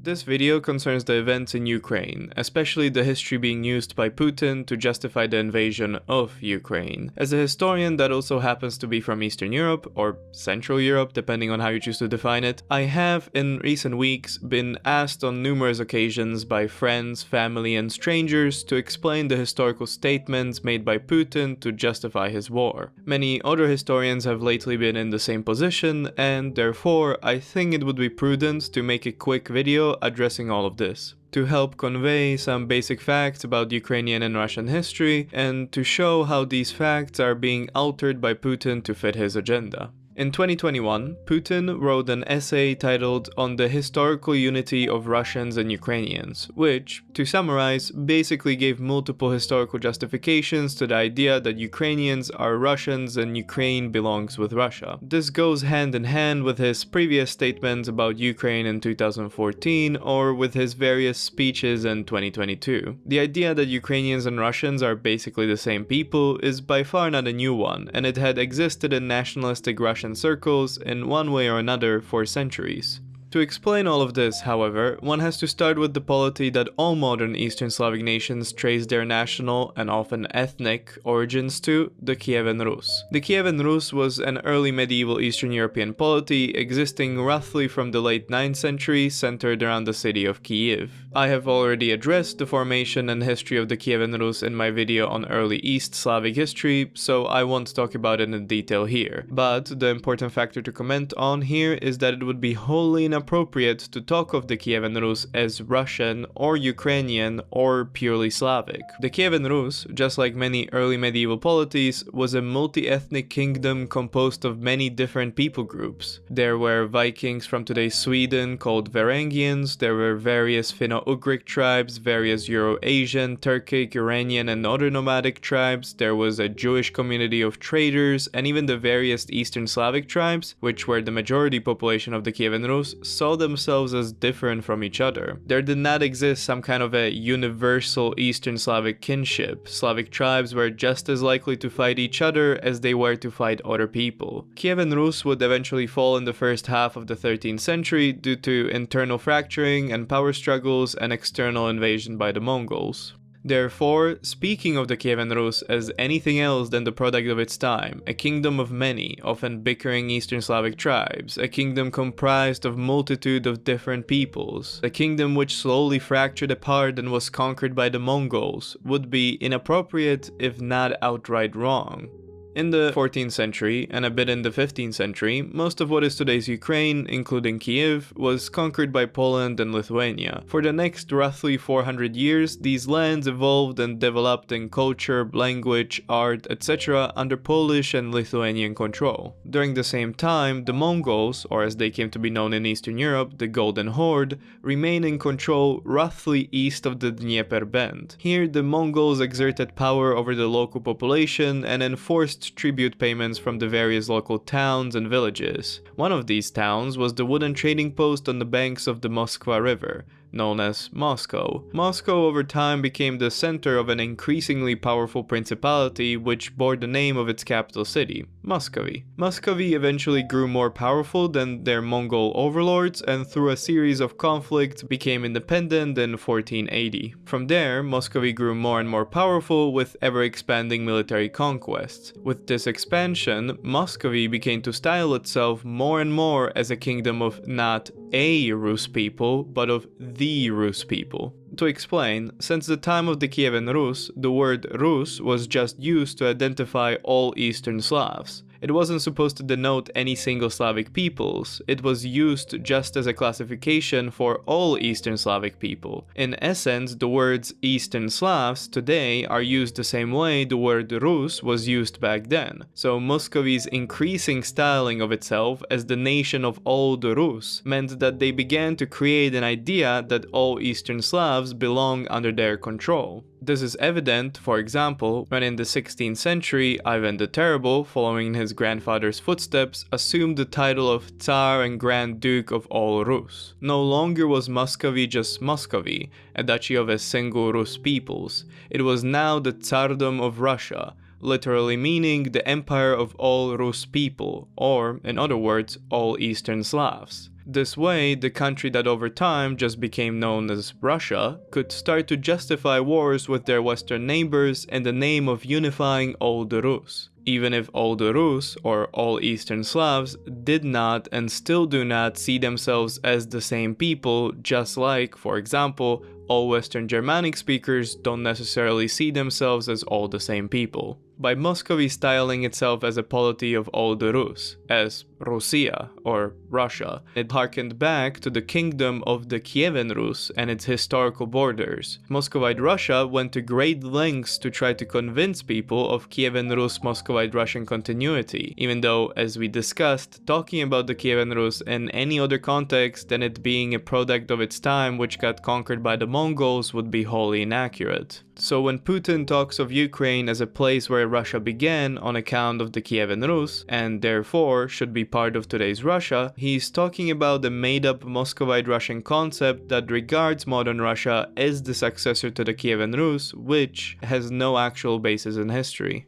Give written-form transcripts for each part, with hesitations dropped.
This video concerns the events in Ukraine, especially the history being used by Putin to justify the invasion of Ukraine. As a historian that also happens to be from Eastern Europe, or Central Europe, depending on how you choose to define it, I have in recent weeks been asked on numerous occasions by friends, family, and strangers to explain the historical statements made by Putin to justify his war. Many other historians have lately been in the same position, and therefore I think it would be prudent to make a quick video addressing all of this, to help convey some basic facts about Ukrainian and Russian history, and to show how these facts are being altered by Putin to fit his agenda. In 2021, Putin wrote an essay titled "On the Historical Unity of Russians and Ukrainians," which, to summarize, basically gave multiple historical justifications to the idea that Ukrainians are Russians and Ukraine belongs with Russia. This goes hand in hand with his previous statements about Ukraine in 2014 or with his various speeches in 2022. The idea that Ukrainians and Russians are basically the same people is by far not a new one, and it had existed in nationalistic Russian circles in one way or another for centuries. To explain all of this, however, one has to start with the polity that all modern Eastern Slavic nations trace their national and often ethnic origins to the Kievan Rus. The Kievan Rus was an early medieval Eastern European polity existing roughly from the late 9th century, centered around the city of Kyiv. I have already addressed the formation and history of the Kievan Rus in my video on early East Slavic history, so I won't talk about it in detail here. But the important factor to comment on here is that it would be wholly inappropriate to talk of the Kievan Rus as Russian or Ukrainian or purely Slavic. The Kievan Rus, just like many early medieval polities, was a multi-ethnic kingdom composed of many different people groups. There were Vikings from today's Sweden called Varangians, there were various Finno-Ugric tribes, various Euro-Asian, Turkic, Iranian and other nomadic tribes, there was a Jewish community of traders, and even the various Eastern Slavic tribes, which were the majority population of the Kievan Rus, saw themselves as different from each other. There did not exist some kind of a universal Eastern Slavic kinship. Slavic tribes were just as likely to fight each other as they were to fight other people. Kievan Rus would eventually fall in the first half of the 13th century due to internal fracturing and power struggles and external invasion by the Mongols. Therefore, speaking of the Kievan Rus as anything else than the product of its time, a kingdom of many, often bickering Eastern Slavic tribes, a kingdom comprised of multitude of different peoples, a kingdom which slowly fractured apart and was conquered by the Mongols, would be inappropriate if not outright wrong. In the 14th century, and a bit in the 15th century, most of what is today's Ukraine, including Kyiv, was conquered by Poland and Lithuania. For the next roughly 400 years, these lands evolved and developed in culture, language, art, etc. under Polish and Lithuanian control. During the same time, the Mongols, or as they came to be known in Eastern Europe, the Golden Horde, remained in control roughly east of the Dnieper Bend. Here, the Mongols exerted power over the local population and enforced tribute payments from the various local towns and villages. One of these towns was the wooden trading post on the banks of the Moskva River, known as Moscow. Moscow over time became the center of an increasingly powerful principality which bore the name of its capital city, Muscovy. Muscovy eventually grew more powerful than their Mongol overlords and through a series of conflicts became independent in 1480. From there, Muscovy grew more and more powerful with ever-expanding military conquests. With this expansion, Muscovy began to style itself more and more as a kingdom of not a Rus people, but of the Rus people. To explain, since the time of the Kievan Rus, the word Rus was just used to identify all Eastern Slavs. It wasn't supposed to denote any single Slavic peoples, it was used just as a classification for all Eastern Slavic people. In essence, the words Eastern Slavs today are used the same way the word Rus was used back then. So Muscovy's increasing styling of itself as the nation of all the Rus meant that they began to create an idea that all Eastern Slavs belong under their control. This is evident, for example, when in the 16th century, Ivan the Terrible, following in his grandfather's footsteps, assumed the title of Tsar and Grand Duke of all Rus. No longer was Muscovy just Muscovy, a duchy of a single Rus peoples. It was now the Tsardom of Russia, literally meaning the empire of all Rus people, or, in other words, all Eastern Slavs. This way, the country that over time just became known as Russia could start to justify wars with their Western neighbors in the name of unifying all the Rus. Even if all the Rus, or all Eastern Slavs, did not and still do not see themselves as the same people, just like, for example, all Western Germanic speakers don't necessarily see themselves as all the same people. By Muscovy styling itself as a polity of all the Rus, as Rossiya, or Russia, it harkened back to the kingdom of the Kievan Rus and its historical borders. Muscovite Russia went to great lengths to try to convince people of Kievan Rus Muscovite Russian continuity, even though, as we discussed, talking about the Kievan Rus in any other context than it being a product of its time which got conquered by the Mongols would be wholly inaccurate. So when Putin talks of Ukraine as a place where Russia began on account of the Kievan Rus, and therefore should be part of today's Russia, he's talking about the made-up Muscovite Russian concept that regards modern Russia as the successor to the Kievan Rus, which has no actual basis in history.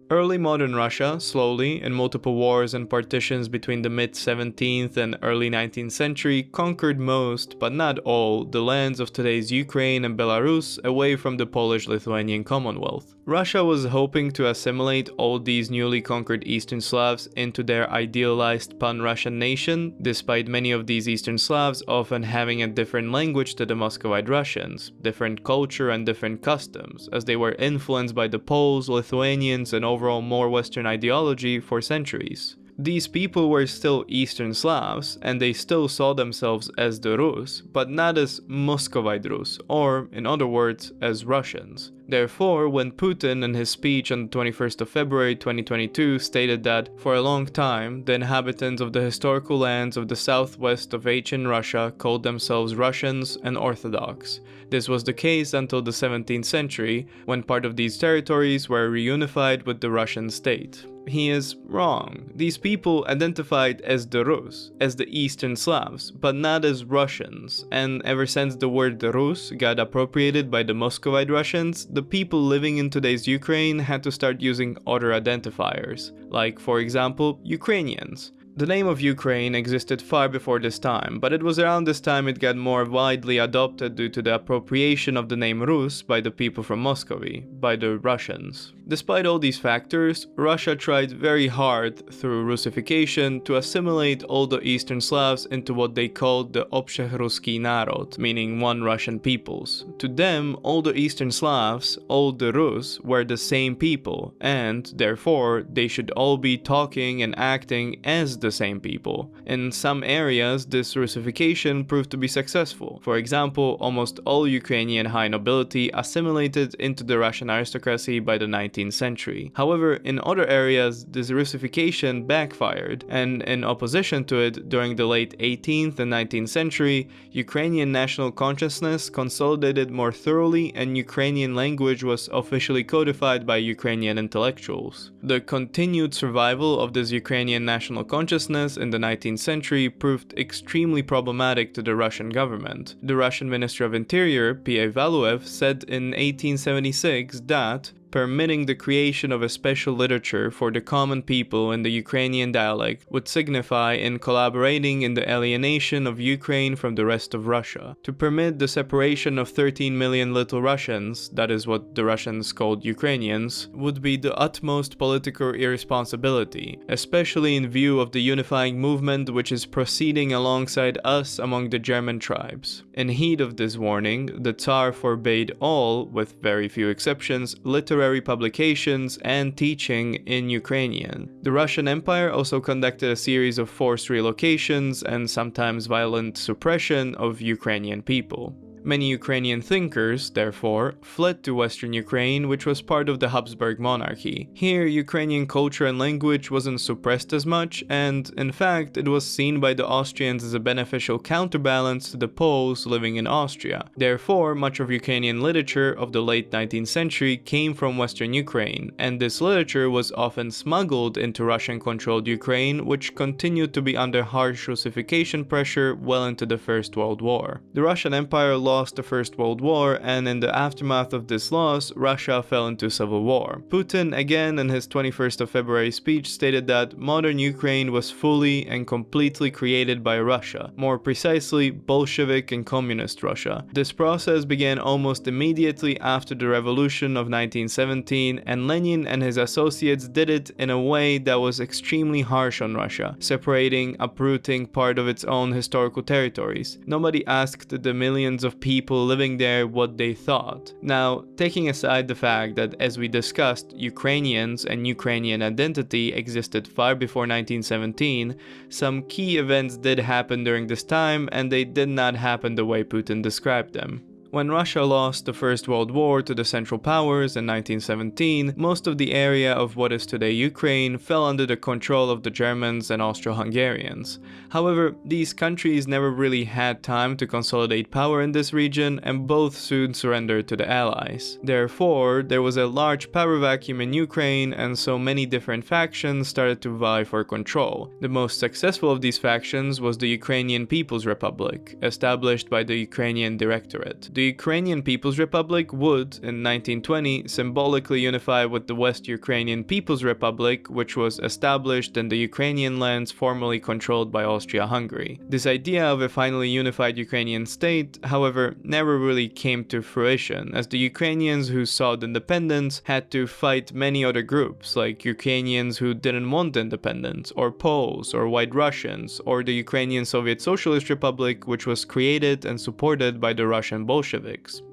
Early modern Russia, slowly, in multiple wars and partitions between the mid-17th and early 19th century, conquered most, but not all, the lands of today's Ukraine and Belarus away from the Polish-Lithuanian Commonwealth. Russia was hoping to assimilate all these newly conquered Eastern Slavs into their idealized pan-Russian nation, despite many of these Eastern Slavs often having a different language to the Muscovite Russians, different culture and different customs, as they were influenced by the Poles, Lithuanians, and overall more Western ideology for centuries. These people were still Eastern Slavs, and they still saw themselves as the Rus, but not as Muscovite Rus, or, in other words, as Russians. Therefore, when Putin in his speech on the 21st of February 2022 stated that, for a long time, the inhabitants of the historical lands of the southwest of ancient Russia called themselves Russians and Orthodox. This was the case until the 17th century, when part of these territories were reunified with the Russian state. He is wrong. These people identified as the Rus, as the Eastern Slavs, but not as Russians, and ever since the word Rus got appropriated by the Muscovite Russians, the people living in today's Ukraine had to start using other identifiers, like, for example, Ukrainians. The name of Ukraine existed far before this time, but it was around this time it got more widely adopted due to the appropriation of the name Rus by the people from Muscovy, by the Russians. Despite all these factors, Russia tried very hard through Russification to assimilate all the Eastern Slavs into what they called the Общерусский народ, meaning one Russian peoples. To them, all the Eastern Slavs, all the Rus, were the same people, and therefore they should all be talking and acting as the same people. In some areas, this Russification proved to be successful. For example, almost all Ukrainian high nobility assimilated into the Russian aristocracy by the 19th century. However, in other areas, this Russification backfired, and in opposition to it, during the late 18th and 19th century, Ukrainian national consciousness consolidated more thoroughly and Ukrainian language was officially codified by Ukrainian intellectuals. The continued survival of this Ukrainian national consciousness in the 19th century proved extremely problematic to the Russian government. The Russian Minister of Interior, P.A. Valuev, said in 1876 that permitting the creation of a special literature for the common people in the Ukrainian dialect would signify in collaborating in the alienation of Ukraine from the rest of Russia. To permit the separation of 13 million little Russians, that is what the Russians called Ukrainians, would be the utmost political irresponsibility, especially in view of the unifying movement which is proceeding alongside us among the German tribes. In heed of this warning, the Tsar forbade all, with very few exceptions, literary publications and teaching in Ukrainian. The Russian Empire also conducted a series of forced relocations and sometimes violent suppression of Ukrainian people. Many Ukrainian thinkers, therefore, fled to Western Ukraine, which was part of the Habsburg monarchy. Here, Ukrainian culture and language wasn't suppressed as much, and, in fact, it was seen by the Austrians as a beneficial counterbalance to the Poles living in Austria. Therefore, much of Ukrainian literature of the late 19th century came from Western Ukraine, and this literature was often smuggled into Russian-controlled Ukraine, which continued to be under harsh Russification pressure well into the First World War. The Russian Empire lost lost the First World War, and in the aftermath of this loss, Russia fell into civil war. Putin, again in his 21st of February speech, stated that modern Ukraine was fully and completely created by Russia, more precisely Bolshevik and Communist Russia. This process began almost immediately after the revolution of 1917, and Lenin and his associates did it in a way that was extremely harsh on Russia, separating, uprooting part of its own historical territories. Nobody asked the millions of people living there what they thought. Now, taking aside the fact that, as we discussed, Ukrainians and Ukrainian identity existed far before 1917, some key events did happen during this time, and they did not happen the way Putin described them. When Russia lost the First World War to the Central Powers in 1917, most of the area of what is today Ukraine fell under the control of the Germans and Austro-Hungarians. However, these countries never really had time to consolidate power in this region, and both soon surrendered to the Allies. Therefore, there was a large power vacuum in Ukraine, and so many different factions started to vie for control. The most successful of these factions was the Ukrainian People's Republic, established by the Ukrainian Directorate. The Ukrainian People's Republic would, in 1920, symbolically unify with the West Ukrainian People's Republic, which was established in the Ukrainian lands formerly controlled by Austria-Hungary. This idea of a finally unified Ukrainian state, however, never really came to fruition, as the Ukrainians who sought independence had to fight many other groups, like Ukrainians who didn't want independence, or Poles, or White Russians, or the Ukrainian Soviet Socialist Republic, which was created and supported by the Russian Bolsheviks,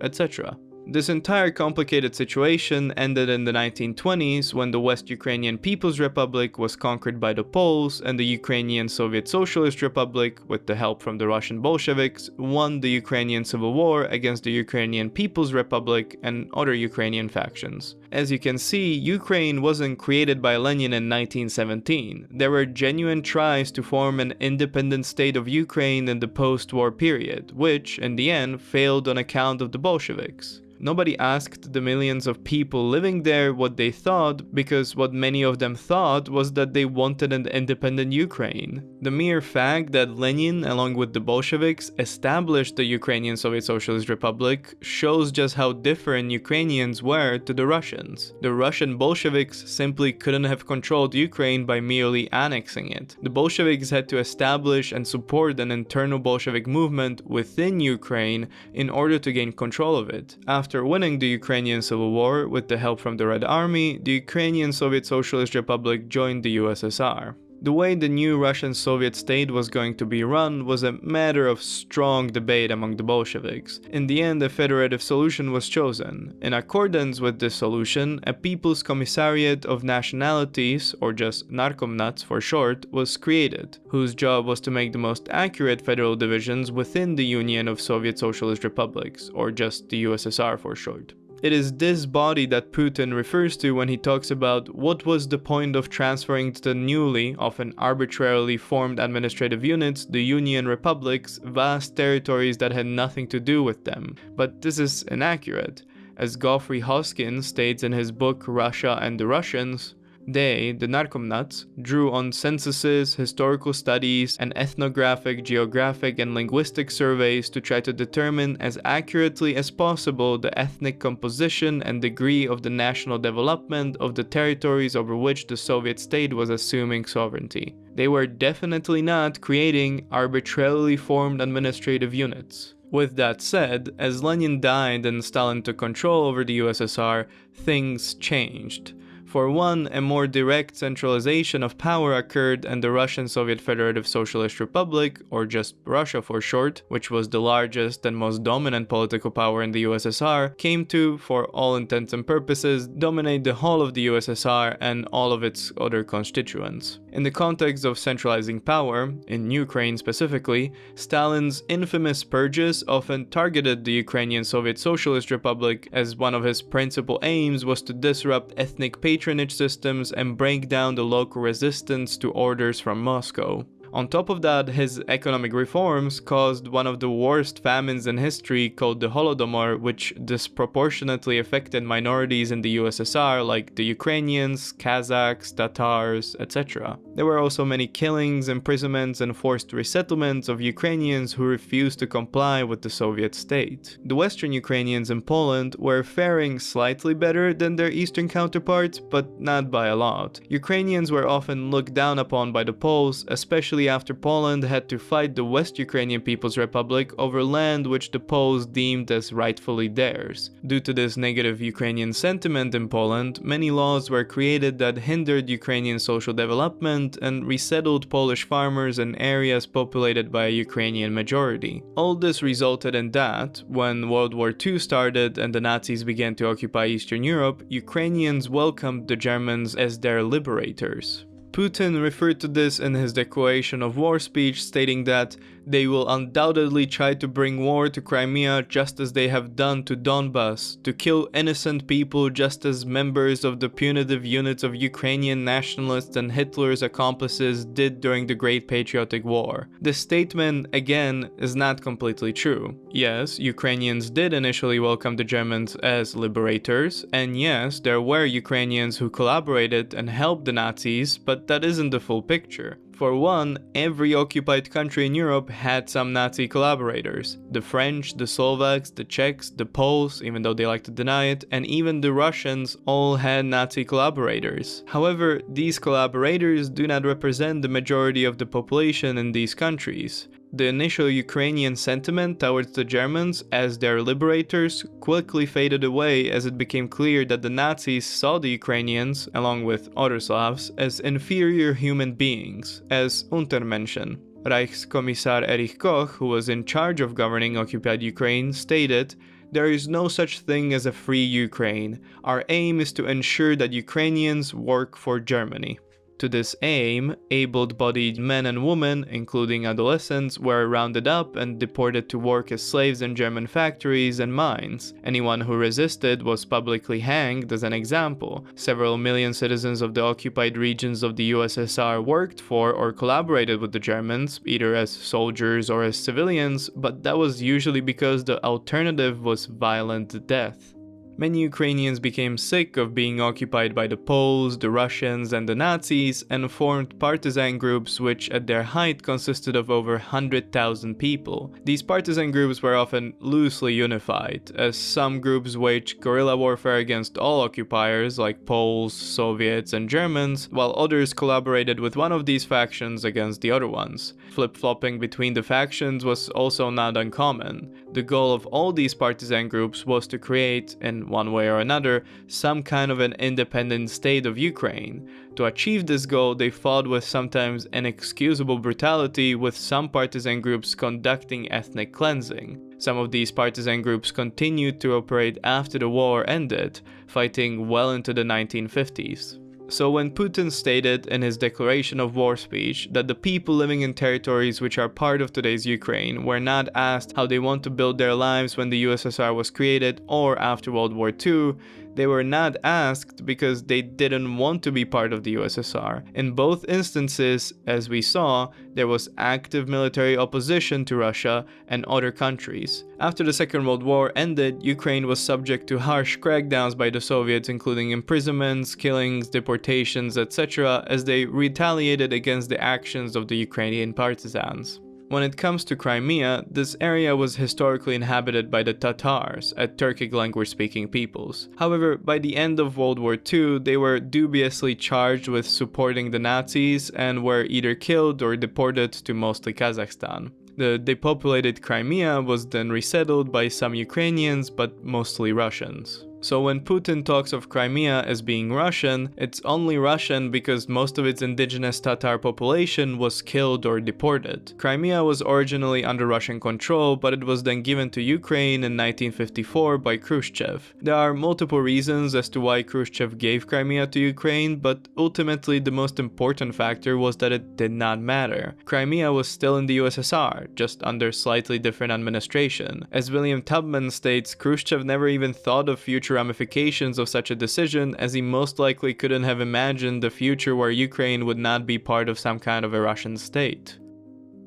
etc. This entire complicated situation ended in the 1920s when the West Ukrainian People's Republic was conquered by the Poles, and the Ukrainian Soviet Socialist Republic, with the help from the Russian Bolsheviks, won the Ukrainian Civil War against the Ukrainian People's Republic and other Ukrainian factions. As you can see, Ukraine wasn't created by Lenin in 1917. There were genuine tries to form an independent state of Ukraine in the post-war period, which, in the end, failed on account of the Bolsheviks. Nobody asked the millions of people living there what they thought, because what many of them thought was that they wanted an independent Ukraine. The mere fact that Lenin, along with the Bolsheviks, established the Ukrainian Soviet Socialist Republic shows just how different Ukrainians were to the Russians. The Russian Bolsheviks simply couldn't have controlled Ukraine by merely annexing it. The Bolsheviks had to establish and support an internal Bolshevik movement within Ukraine in order to gain control of it. After winning the Ukrainian Civil War with the help from the Red Army, the Ukrainian Soviet Socialist Republic joined the USSR. The way the new Russian Soviet state was going to be run was a matter of strong debate among the Bolsheviks. In the end, a federative solution was chosen. In accordance with this solution, a People's Commissariat of Nationalities, or just Narkomnats for short, was created, whose job was to make the most accurate federal divisions within the Union of Soviet Socialist Republics, or just the USSR for short. It is this body that Putin refers to when he talks about what was the point of transferring to the newly, often arbitrarily formed administrative units, the Union Republics, vast territories that had nothing to do with them. But this is inaccurate. As Geoffrey Hoskin states in his book Russia and the Russians, they, the Narkomnats, drew on censuses, historical studies, and ethnographic, geographic, and linguistic surveys to try to determine as accurately as possible the ethnic composition and degree of the national development of the territories over which the Soviet state was assuming sovereignty. They were definitely not creating arbitrarily formed administrative units. With that said, as Lenin died and Stalin took control over the USSR, things changed. For one, a more direct centralization of power occurred, and the Russian Soviet Federative Socialist Republic, or just Russia for short, which was the largest and most dominant political power in the USSR, came to, for all intents and purposes, dominate the whole of the USSR and all of its other constituents. In the context of centralizing power, in Ukraine specifically, Stalin's infamous purges often targeted the Ukrainian Soviet Socialist Republic, as one of his principal aims was to disrupt ethnic patronage systems and break down the local resistance to orders from Moscow. On top of that, his economic reforms caused one of the worst famines in history called the Holodomor, which disproportionately affected minorities in the USSR like the Ukrainians, Kazakhs, Tatars, etc. There were also many killings, imprisonments, and forced resettlements of Ukrainians who refused to comply with the Soviet state. The Western Ukrainians in Poland were faring slightly better than their Eastern counterparts, but not by a lot. Ukrainians were often looked down upon by the Poles, especially after Poland had to fight the West Ukrainian People's Republic over land which the Poles deemed as rightfully theirs. Due to this negative Ukrainian sentiment in Poland, many laws were created that hindered Ukrainian social development and resettled Polish farmers in areas populated by a Ukrainian majority. All this resulted in that, when World War II started and the Nazis began to occupy Eastern Europe, Ukrainians welcomed the Germans as their liberators. Putin referred to this in his declaration of war speech, stating that they will undoubtedly try to bring war to Crimea just as they have done to Donbas, to kill innocent people just as members of the punitive units of Ukrainian nationalists and Hitler's accomplices did during the Great Patriotic War. This statement, again, is not completely true. Yes, Ukrainians did initially welcome the Germans as liberators, and yes, there were Ukrainians who collaborated and helped the Nazis, but that isn't the full picture. For one, every occupied country in Europe had some Nazi collaborators. The French, the Slovaks, the Czechs, the Poles, even though they like to deny it, and even the Russians all had Nazi collaborators. However, these collaborators do not represent the majority of the population in these countries. The initial Ukrainian sentiment towards the Germans as their liberators quickly faded away as it became clear that the Nazis saw the Ukrainians, along with other Slavs, as inferior human beings, as Untermenschen. Reichskommissar Erich Koch, who was in charge of governing occupied Ukraine, stated, "There is no such thing as a free Ukraine. Our aim is to ensure that Ukrainians work for Germany." To this aim, able-bodied men and women, including adolescents, were rounded up and deported to work as slaves in German factories and mines. Anyone who resisted was publicly hanged as an example. Several million citizens of the occupied regions of the USSR worked for or collaborated with the Germans, either as soldiers or as civilians, but that was usually because the alternative was violent death. Many Ukrainians became sick of being occupied by the Poles, the Russians, and the Nazis, and formed partisan groups which at their height consisted of over 100,000 people. These partisan groups were often loosely unified, as some groups waged guerrilla warfare against all occupiers like Poles, Soviets, and Germans, while others collaborated with one of these factions against the other ones. Flip-flopping between the factions was also not uncommon. The goal of all these partisan groups was to create, in one way or another, some kind of an independent state of Ukraine. To achieve this goal, they fought with sometimes inexcusable brutality, with some partisan groups conducting ethnic cleansing. Some of these partisan groups continued to operate after the war ended, fighting well into the 1950s. So when Putin stated in his declaration of war speech that the people living in territories which are part of today's Ukraine were not asked how they want to build their lives when the USSR was created or after World War II, they were not asked because they didn't want to be part of the USSR. In both instances, as we saw, there was active military opposition to Russia and other countries. After the Second World War ended, Ukraine was subject to harsh crackdowns by the Soviets, including imprisonments, killings, deportations, etc., as they retaliated against the actions of the Ukrainian partisans. When it comes to Crimea, this area was historically inhabited by the Tatars, a Turkic language-speaking peoples. However, by the end of World War II, they were dubiously charged with supporting the Nazis and were either killed or deported to mostly Kazakhstan. The depopulated Crimea was then resettled by some Ukrainians, but mostly Russians. So when Putin talks of Crimea as being Russian, it's only Russian because most of its indigenous Tatar population was killed or deported. Crimea was originally under Russian control, but it was then given to Ukraine in 1954 by Khrushchev. There are multiple reasons as to why Khrushchev gave Crimea to Ukraine, but ultimately the most important factor was that it did not matter. Crimea was still in the USSR, just under slightly different administration. As William Tubman states, Khrushchev never even thought of future ramifications of such a decision, as he most likely couldn't have imagined a future where Ukraine would not be part of some kind of a Russian state.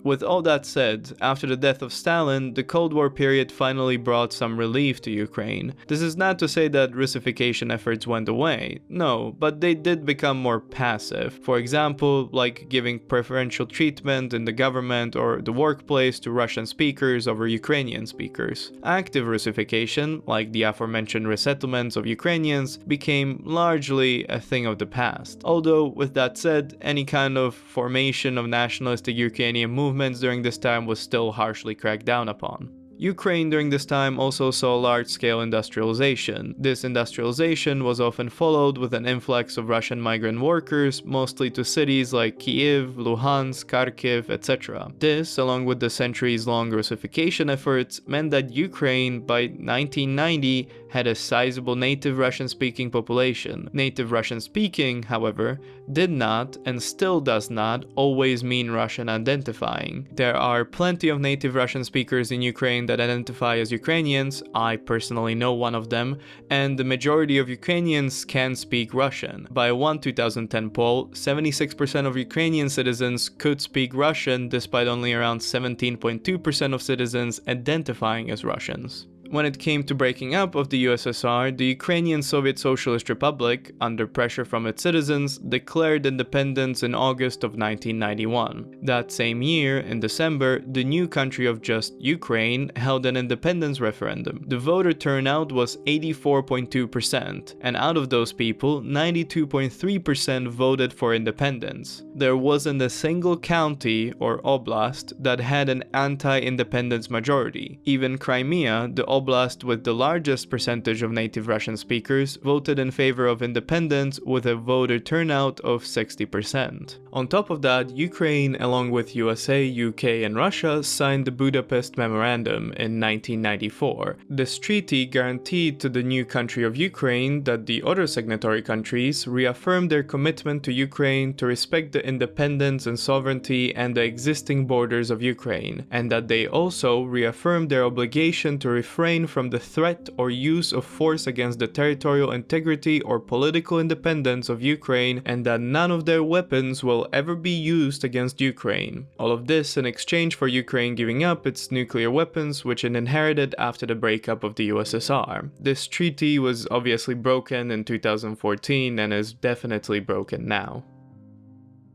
With all that said, after the death of Stalin, the Cold War period finally brought some relief to Ukraine. This is not to say that Russification efforts went away, no, but they did become more passive. For example, like giving preferential treatment in the government or the workplace to Russian speakers over Ukrainian speakers. Active Russification, like the aforementioned resettlements of Ukrainians, became largely a thing of the past. Although, with that said, any kind of formation of nationalistic Ukrainian movements during this time was still harshly cracked down upon. Ukraine during this time also saw large-scale industrialization. This industrialization was often followed with an influx of Russian migrant workers, mostly to cities like Kyiv, Luhansk, Kharkiv, etc. This, along with the centuries-long Russification efforts, meant that Ukraine, by 1990, had a sizable native Russian-speaking population. Native Russian-speaking, however, did not, and still does not, always mean Russian identifying. There are plenty of native Russian speakers in Ukraine that identify as Ukrainians, I personally know one of them, and the majority of Ukrainians can speak Russian. By one 2010 poll, 76% of Ukrainian citizens could speak Russian, despite only around 17.2% of citizens identifying as Russians. When it came to breaking up of the USSR, the Ukrainian Soviet Socialist Republic, under pressure from its citizens, declared independence in August of 1991. That same year, in December, the new country of just Ukraine held an independence referendum. The voter turnout was 84.2%, and out of those people, 92.3% voted for independence. There wasn't a single county or oblast that had an anti-independence majority. Even Crimea, the oblast with the largest percentage of native Russian speakers, voted in favor of independence with a voter turnout of 60%. On top of that, Ukraine, along with USA, UK, and Russia, signed the Budapest Memorandum in 1994. This treaty guaranteed to the new country of Ukraine that the other signatory countries reaffirmed their commitment to Ukraine to respect the independence and sovereignty and the existing borders of Ukraine, and that they also reaffirmed their obligation to refrain from the threat or use of force against the territorial integrity or political independence of Ukraine, and that none of their weapons will ever be used against Ukraine. All of this in exchange for Ukraine giving up its nuclear weapons, which it inherited after the breakup of the USSR. This treaty was obviously broken in 2014 and is definitely broken now.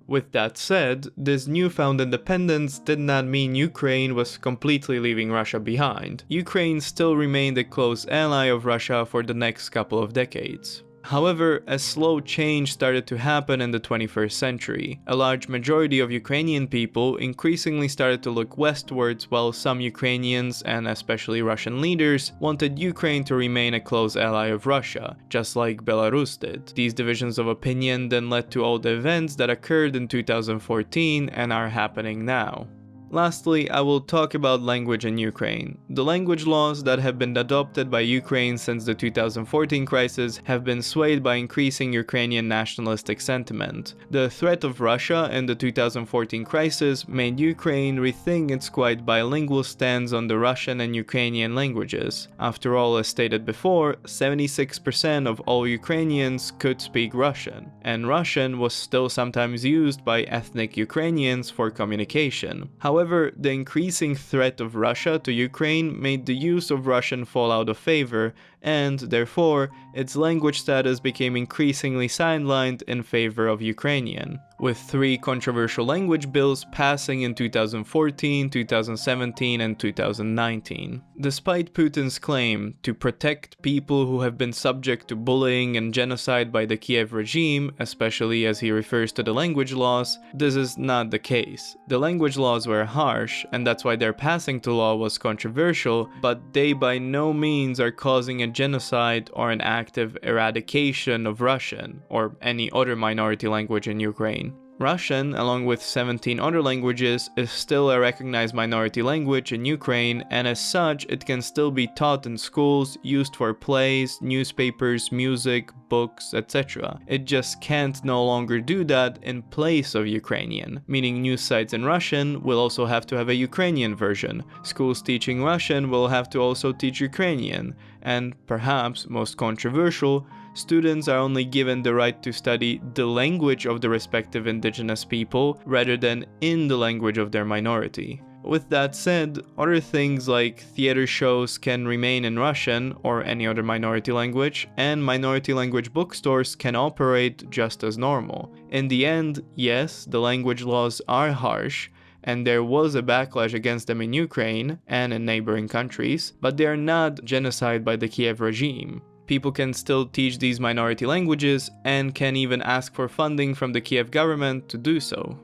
With that said, this newfound independence did not mean Ukraine was completely leaving Russia behind. Ukraine still remained a close ally of Russia for the next couple of decades. However, a slow change started to happen in the 21st century. A large majority of Ukrainian people increasingly started to look westwards, while some Ukrainians, and especially Russian leaders, wanted Ukraine to remain a close ally of Russia, just like Belarus did. These divisions of opinion then led to all the events that occurred in 2014 and are happening now. Lastly, I will talk about language in Ukraine. The language laws that have been adopted by Ukraine since the 2014 crisis have been swayed by increasing Ukrainian nationalistic sentiment. The threat of Russia in the 2014 crisis made Ukraine rethink its quite bilingual stance on the Russian and Ukrainian languages. After all, as stated before, 76% of all Ukrainians could speak Russian, and Russian was still sometimes used by ethnic Ukrainians for communication. However, the increasing threat of Russia to Ukraine made the use of Russian fall out of favor, and, therefore, its language status became increasingly sidelined in favor of Ukrainian, with 3 controversial language bills passing in 2014, 2017, and 2019. Despite Putin's claim to protect people who have been subject to bullying and genocide by the Kiev regime, especially as he refers to the language laws, this is not the case. The language laws were harsh, and that's why their passing to law was controversial, but they by no means are causing a genocide or an active eradication of Russian, or any other minority language in Ukraine. Russian, along with 17 other languages, is still a recognized minority language in Ukraine, and as such, it can still be taught in schools, used for plays, newspapers, music, books, etc. It just can't no longer do that in place of Ukrainian, meaning news sites in Russian will also have to have a Ukrainian version. Schools teaching Russian will have to also teach Ukrainian, and perhaps most controversial, students are only given the right to study the language of the respective indigenous people rather than in the language of their minority. With that said, other things like theater shows can remain in Russian or any other minority language, and minority language bookstores can operate just as normal. In the end, yes, the language laws are harsh, and there was a backlash against them in Ukraine and in neighboring countries, but they are not genocide by the Kiev regime. People can still teach these minority languages and can even ask for funding from the Kiev government to do so.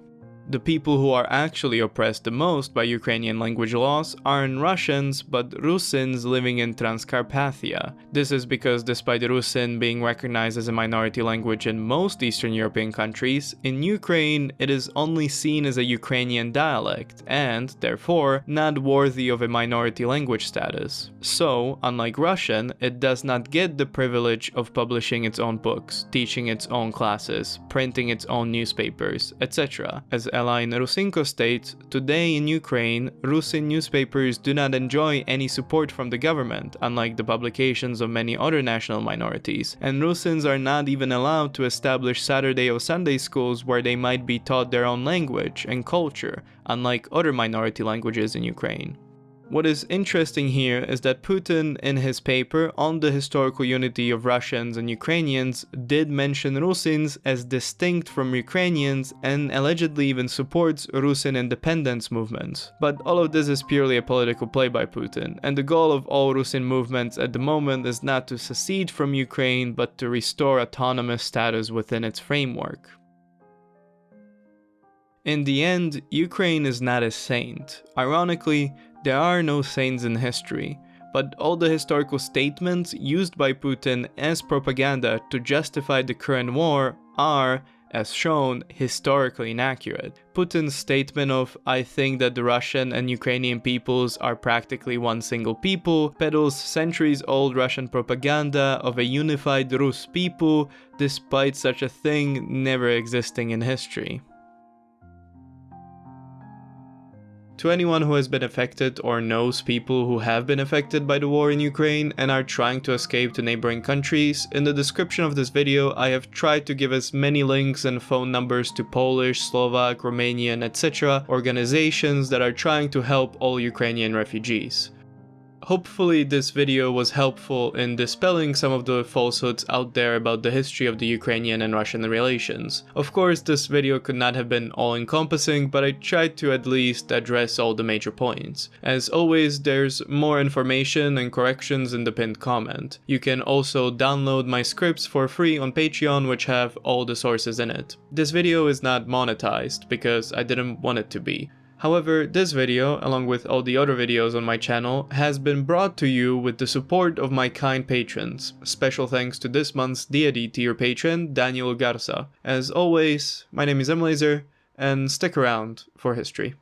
The people who are actually oppressed the most by Ukrainian language laws aren't Russians, but Rusins living in Transcarpathia. This is because despite Rusin being recognized as a minority language in most Eastern European countries, in Ukraine it is only seen as a Ukrainian dialect and, therefore, not worthy of a minority language status. So, unlike Russian, it does not get the privilege of publishing its own books, teaching its own classes, printing its own newspapers, etc. As Elaine Rusinko states, today in Ukraine, Rusin newspapers do not enjoy any support from the government, unlike the publications of many other national minorities, and Rusins are not even allowed to establish Saturday or Sunday schools where they might be taught their own language and culture, unlike other minority languages in Ukraine. What is interesting here is that Putin, in his paper on the historical unity of Russians and Ukrainians, did mention Rusins as distinct from Ukrainians and allegedly even supports Rusin independence movements. But all of this is purely a political play by Putin, and the goal of all Rusin movements at the moment is not to secede from Ukraine, but to restore autonomous status within its framework. In the end, Ukraine is not a saint. Ironically, there are no saints in history, but all the historical statements used by Putin as propaganda to justify the current war are, as shown, historically inaccurate. Putin's statement of "I think that the Russian and Ukrainian peoples are practically one single people" peddles centuries-old Russian propaganda of a unified Rus people, despite such a thing never existing in history. To anyone who has been affected or knows people who have been affected by the war in Ukraine and are trying to escape to neighboring countries, in the description of this video I have tried to give as many links and phone numbers to Polish, Slovak, Romanian, etc. organizations that are trying to help all Ukrainian refugees. Hopefully this video was helpful in dispelling some of the falsehoods out there about the history of the Ukrainian and Russian relations. Of course, this video could not have been all-encompassing, but I tried to at least address all the major points. As always, there's more information and corrections in the pinned comment. You can also download my scripts for free on Patreon, which have all the sources in it. This video is not monetized, because I didn't want it to be. However, this video, along with all the other videos on my channel, has been brought to you with the support of my kind patrons. Special thanks to this month's Deity tier patron, Daniel Garza. As always, my name is Emlaser, and stick around for history.